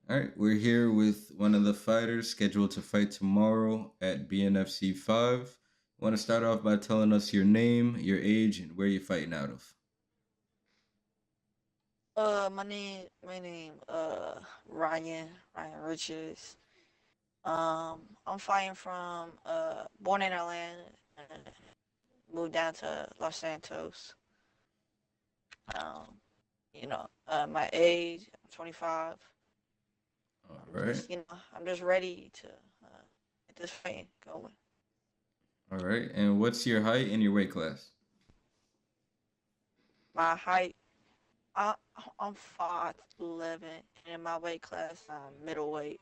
All right, we're here with one of the fighters scheduled to fight tomorrow at Bnfc 5. Want to start off by telling us your name, your age, and where you're fighting out of? My name, Ryan Richards. I'm fighting from, born in Atlanta, and moved down to Los Santos. Um, my age, I'm 25. All I'm right, just, I'm just ready to get this fight going. all right. And what's your height and your weight class? My height, I, I'm 5'11", and in my weight class, I'm middleweight.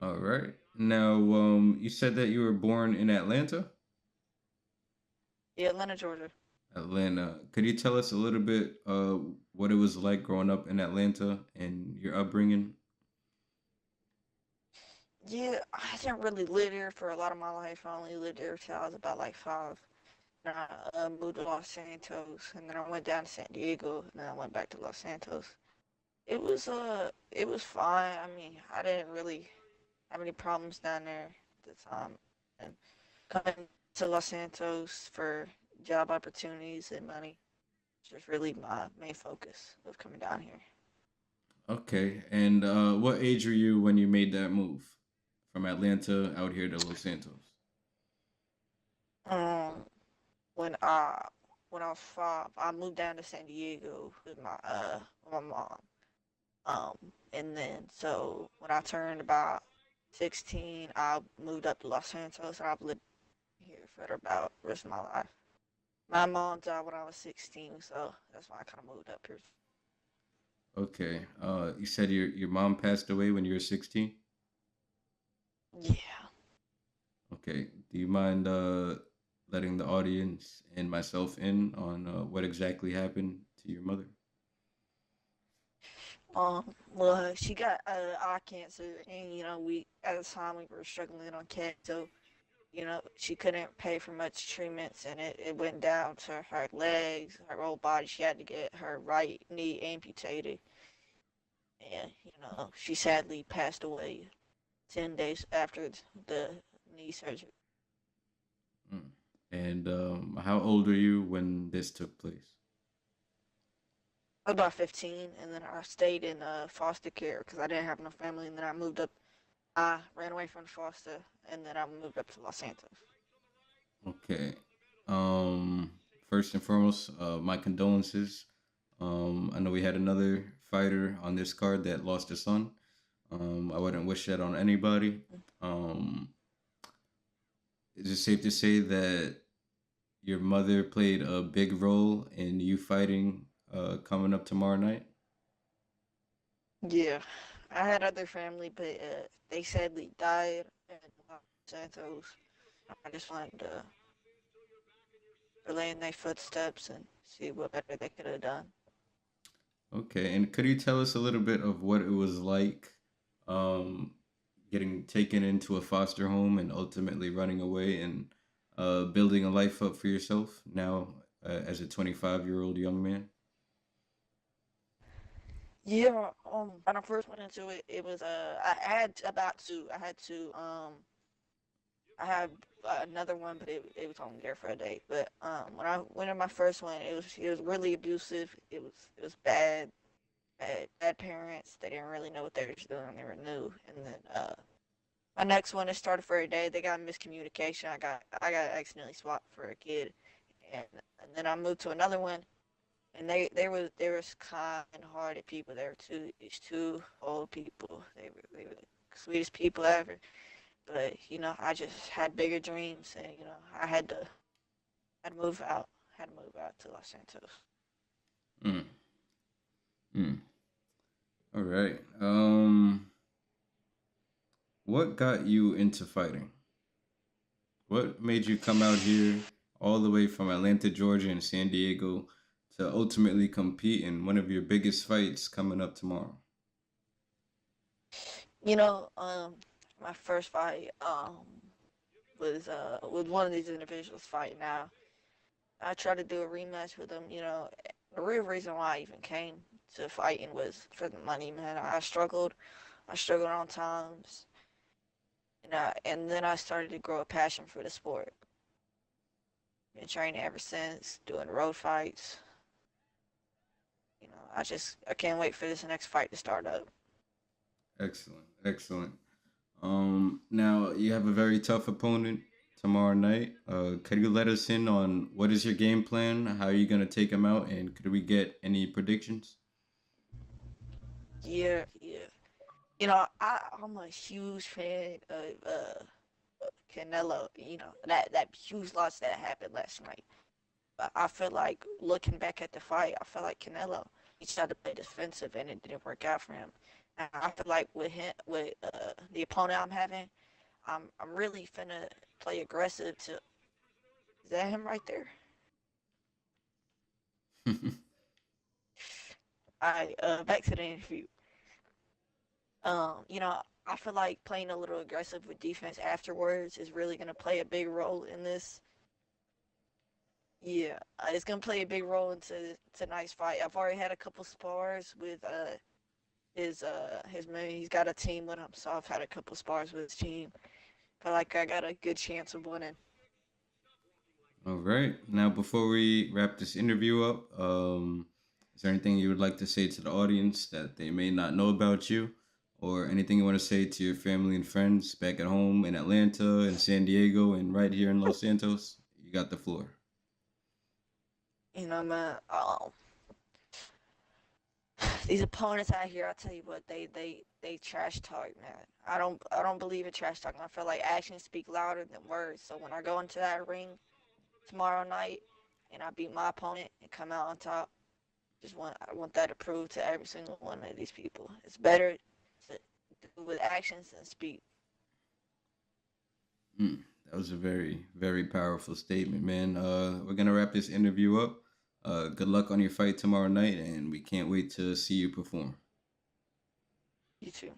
All right. Now, you said that you were born in Atlanta. Yeah, Atlanta, Georgia. Atlanta. Could you tell us a little bit what it was like growing up in Atlanta and your upbringing? Yeah, I didn't really live there for a lot of my life. I only lived there till I was about like 5. And I moved to Los Santos, and then I went down to San Diego, and then I went back to Los Santos. It was fine. I mean, I didn't really have any problems down there at the time. And coming to Los Santos for job opportunities and money was just really my main focus of coming down here. Okay. And what age were you when you made that move from Atlanta out here to Los Santos? Um, when I when I was 5, I moved down to San Diego with my mom. And then so when I turned about 16, I moved up to Los Santos. I've lived here for about the rest of my life. My mom died when I was 16, so that's why I kind of moved up here. Okay. You said your mom passed away when you were 16? Yeah. Okay. Do you mind letting the audience and myself in on what exactly happened to your mother? Well, she got eye cancer, and we at the time we were struggling on cash, so she couldn't pay for much treatments, and it went down to her legs, her whole body. She had to get her right knee amputated, and she sadly passed away 10 days after the knee surgery. Mm. And how old were you when this took place? I was about 15, and then I stayed in foster care because I didn't have no family, and then I moved up. I ran away from the foster, and then I moved up to Los Santos. Okay. First and foremost, my condolences. I know we had another fighter on this card that lost a son. I wouldn't wish that on anybody. Um, is it safe to say that your mother played a big role in you fighting coming up tomorrow night? Yeah, I had other family, but they sadly died in Los Santos. I just wanted to relay in their footsteps and see what better they could have done. Okay, and could you tell us a little bit of what it was like um, getting taken into a foster home and ultimately running away and building a life up for yourself now as a 25-year-old young man? Yeah, when I first went into it, it was I had another one, but it was only there for a day. But when I went in my first one, it was really abusive. It was bad parents. They didn't really know what they were doing. They were new, and then my next one, it started for a day. They got miscommunication. I got accidentally swapped for a kid, and and then I moved to another one, and they was kind-hearted people. They were these two old people. They were the sweetest people ever. But I just had bigger dreams, and I had to move out. Had to move out to Los Santos. Mm, mm. All right. What got you into fighting? What made you come out here all the way from Atlanta, Georgia, and San Diego to ultimately compete in one of your biggest fights coming up tomorrow? You know, my first fight was with one of these individuals fighting now. I tried to do a rematch with him. The real reason why I even came to fighting was for the money, man. I struggled. I struggled on times, and then I started to grow a passion for the sport. Been training ever since, doing road fights. I can't wait for this next fight to start up. Excellent, excellent. Now you have a very tough opponent tomorrow night. Could you let us in on what is your game plan? How are you gonna take him out? And could we get any predictions? Yeah, yeah. I'm a huge fan of Canelo. That huge loss that happened last night. But I feel like looking back at the fight, I feel like Canelo he tried to play defensive and it didn't work out for him. And I feel like with the opponent I'm having, I'm really finna play aggressive to. Is that him right there? I back to the interview. I feel like playing a little aggressive with defense afterwards is really gonna play a big role in this. Yeah, it's gonna play a big role into tonight's fight. I've already had a couple spars with his man. He's got a team with him, so I've had a couple spars with his team. Feel like I got a good chance of winning. All right. Now, before we wrap this interview up, is there anything you would like to say to the audience that they may not know about you, or anything you want to say to your family and friends back at home in Atlanta and San Diego and right here in Los Santos? You got the floor. Man. These opponents out here, I tell you what, they trash talk, man. I don't believe in trash talking. I feel like actions speak louder than words. So when I go into that ring tomorrow night and I beat my opponent and come out on top, I want that to prove to every single one of these people. It's better to do with actions than speak. Mm, that was a very, very powerful statement, man. We're gonna wrap this interview up. Good luck on your fight tomorrow night, and we can't wait to see you perform. You too.